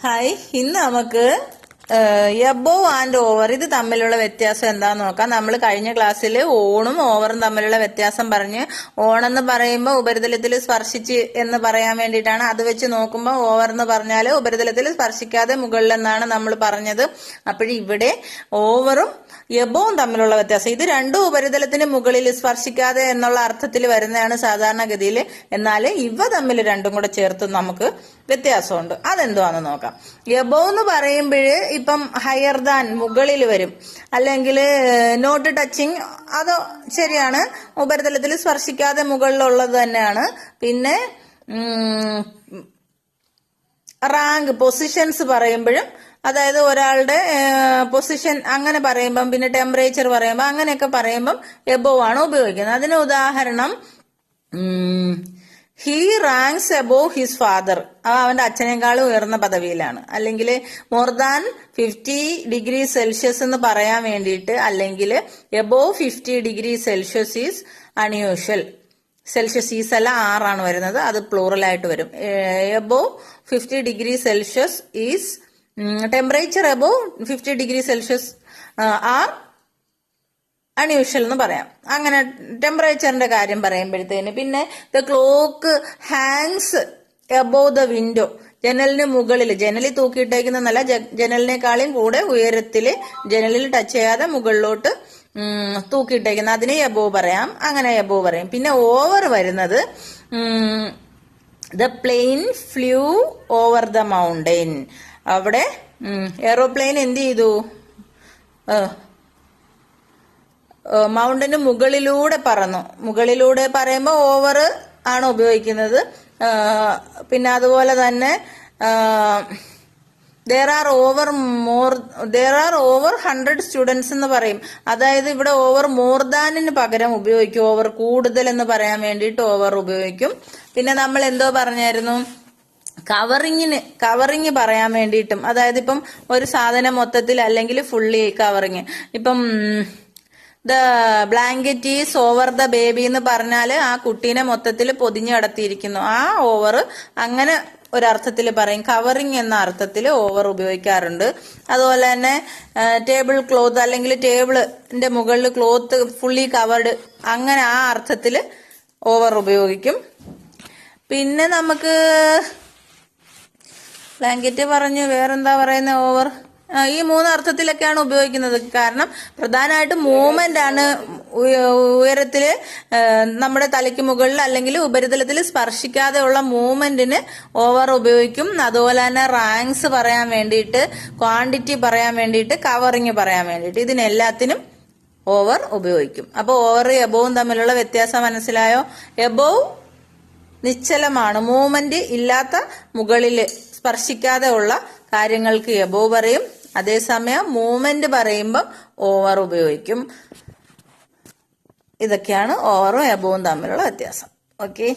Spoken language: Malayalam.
ഹായ്, ഇന്ന് നമുക്ക് എബോവ് ആൻഡ് ഓവർ ഇത് തമ്മിലുള്ള വ്യത്യാസം എന്താന്ന് നോക്കാം. നമ്മൾ കഴിഞ്ഞ ക്ലാസ്സിൽ ഓണും ഓവറും തമ്മിലുള്ള വ്യത്യാസം പറഞ്ഞ്, ഓണെന്ന് പറയുമ്പോൾ ഉപരിതലത്തിൽ സ്പർശിച്ച് എന്ന് പറയാൻ വേണ്ടിയിട്ടാണ്. അത് വെച്ച് നോക്കുമ്പോൾ ഓവർ എന്ന് പറഞ്ഞാൽ ഉപരിതലത്തിൽ സ്പർശിക്കാതെ മുകളിലെന്നാണ് നമ്മൾ പറഞ്ഞത്. അപ്പോഴിവിടെ ഓവറും എബോവും തമ്മിലുള്ള വ്യത്യാസം, ഇത് രണ്ടും ഉപരിതലത്തിന് മുകളിൽ സ്പർശിക്കാതെ എന്നുള്ള അർത്ഥത്തിൽ വരുന്നതാണ് സാധാരണഗതിയിൽ. എന്നാൽ ഇവ തമ്മിൽ രണ്ടും കൂടെ ചേർത്ത് നമുക്ക് വ്യത്യാസമുണ്ട്. അതെന്തുവാന്ന് നോക്കാം. എബോവ് എന്ന് പറയുമ്പോൾ ഇപ്പം ഹയർ ദാൻ മുകളിൽ വരും, അല്ലെങ്കിൽ നോട്ട് ടച്ചിങ്, അതോ ശരിയാണ്, ഉപരിതലത്തിൽ സ്പർശിക്കാതെ മുകളിലുള്ളത് തന്നെയാണ്. പിന്നെ റാങ്ക്, പൊസിഷൻസ് പറയുമ്പോഴും, അതായത് ഒരാളുടെ പൊസിഷൻ അങ്ങനെ പറയുമ്പം, പിന്നെ ടെമ്പറേച്ചർ പറയുമ്പോൾ, അങ്ങനെയൊക്കെ പറയുമ്പം എബോവ് ആണ് ഉപയോഗിക്കുന്നത്. അതിന് ഉദാഹരണം, he ranks above his father, അവന്റെ അച്ഛനേക്കാളും ഉയർന്ന പദവിയിലാണ്. അല്ലെങ്കിൽ മോർ ദാൻ 50 ഡിഗ്രി സെൽഷ്യസ് എന്ന് പറയാൻ വേണ്ടിയിട്ട്, അല്ലെങ്കിൽ above 50 degree Celsius is unusual. Celsius is അല്ല, ആറാണ് വരുന്നത്, അത് പ്ലൂറലായിട്ട് വരും. Above 50 degree Celsius is temperature above 50 degree Celsius are unusual എന്ന് പറയാം. അങ്ങനെ ടെമ്പറേച്ചറിന്റെ കാര്യം പറയുമ്പോഴത്തേന്, പിന്നെ the clock hangs above the window, ജനലിന് മുകളിൽ, ജനലിൽ തൂക്കിയിട്ടേക്കുന്നല്ല, ജനലിനേക്കാളും കൂടെ ഉയരത്തില്, ജനലിൽ ടച്ച് ചെയ്യാതെ മുകളിലോട്ട് തൂക്കിയിട്ടേക്കുന്ന, അതിനെ എബോവ് പറയാം. അങ്ങനെ എബോവ് പറയും. പിന്നെ ഓവർ വരുന്നത്, the plain flu over the mountain. അവിടെ എയറോപ്ലെയിൻ എന്ത് ചെയ്തു, മൗണ്ടന് മുകളിലൂടെ പറന്നു. മുകളിലൂടെ പറയുമ്പോൾ ഓവർ ആണ് ഉപയോഗിക്കുന്നത്. പിന്നെ അതുപോലെ തന്നെ there are over 100 സ്റ്റുഡൻസ് എന്ന് പറയും. അതായത് ഇവിടെ ഓവർ മോർ ദാനിന് പകരം ഉപയോഗിക്കും, ഓവർ കൂടുതൽ എന്ന് പറയാൻ വേണ്ടിയിട്ട് ഓവർ ഉപയോഗിക്കും. പിന്നെ നമ്മൾ എന്തോ പറഞ്ഞായിരുന്നു, കവറിങ് പറയാൻ വേണ്ടിയിട്ടും, അതായത് ഇപ്പം ഒരു സാധനം മൊത്തത്തിൽ അല്ലെങ്കിൽ ഫുള്ളി കവറിങ്, ഇപ്പം the blanket is over the baby എന്ന് പറഞ്ഞാൽ ആ കുട്ടീനെ മൊത്തത്തിൽ പൊതിഞ്ഞു കിടത്തിയിരിക്കുന്നു, ആ ഓവർ അങ്ങനെ ഒരർത്ഥത്തിൽ പറയും. കവറിങ് എന്ന അർത്ഥത്തിൽ ഓവർ ഉപയോഗിക്കാറുണ്ട്. അതുപോലെ തന്നെ ടേബിൾ ക്ലോത്ത്, അല്ലെങ്കിൽ ടേബിളിന്റെ മുകളിൽ ക്ലോത്ത് ഫുള്ളി കവർഡ്, അങ്ങനെ ആ അർത്ഥത്തിൽ ഓവർ ഉപയോഗിക്കും. പിന്നെ നമുക്ക് ബ്ലാങ്കറ്റ് പറഞ്ഞു, വേറെന്താ പറയുന്നത്, ഓവർ, ഈ മൂന്ന് അർത്ഥത്തിലൊക്കെയാണ് ഉപയോഗിക്കുന്നത്. കാരണം പ്രധാനമായിട്ടും മൂവ്മെന്റ് ആണ് ഉയരത്തില്, നമ്മുടെ തലയ്ക്ക് മുകളിൽ അല്ലെങ്കിൽ ഉപരിതലത്തിൽ സ്പർശിക്കാതെ ഉള്ള മൂവ്മെന്റിന് ഓവർ ഉപയോഗിക്കും. അതുപോലെ തന്നെ റാങ്ക്സ് പറയാൻ വേണ്ടിയിട്ട്, ക്വാണ്ടിറ്റി പറയാൻ വേണ്ടിയിട്ട്, കവറിങ് പറയാൻ വേണ്ടിയിട്ട്, ഇതിനെല്ലാത്തിനും ഓവർ ഉപയോഗിക്കും. അപ്പോൾ ഓവർ എബോവും തമ്മിലുള്ള വ്യത്യാസം മനസ്സിലായോ? എബോവ് നിശ്ചലമാണ്, മൂവ്മെന്റ് ഇല്ലാത്ത, മുകളില് സ്പർശിക്കാതെ ഉള്ള കാര്യങ്ങൾക്ക് എബോവ് പറയും. അതേസമയം മൂവ്മെന്റ് പറയുമ്പോൾ ഓവർ ഉപയോഗിക്കും. ഇതൊക്കെയാണ് ഓവറും എബോവും തമ്മിലുള്ള വ്യത്യാസം. ഓക്കെ.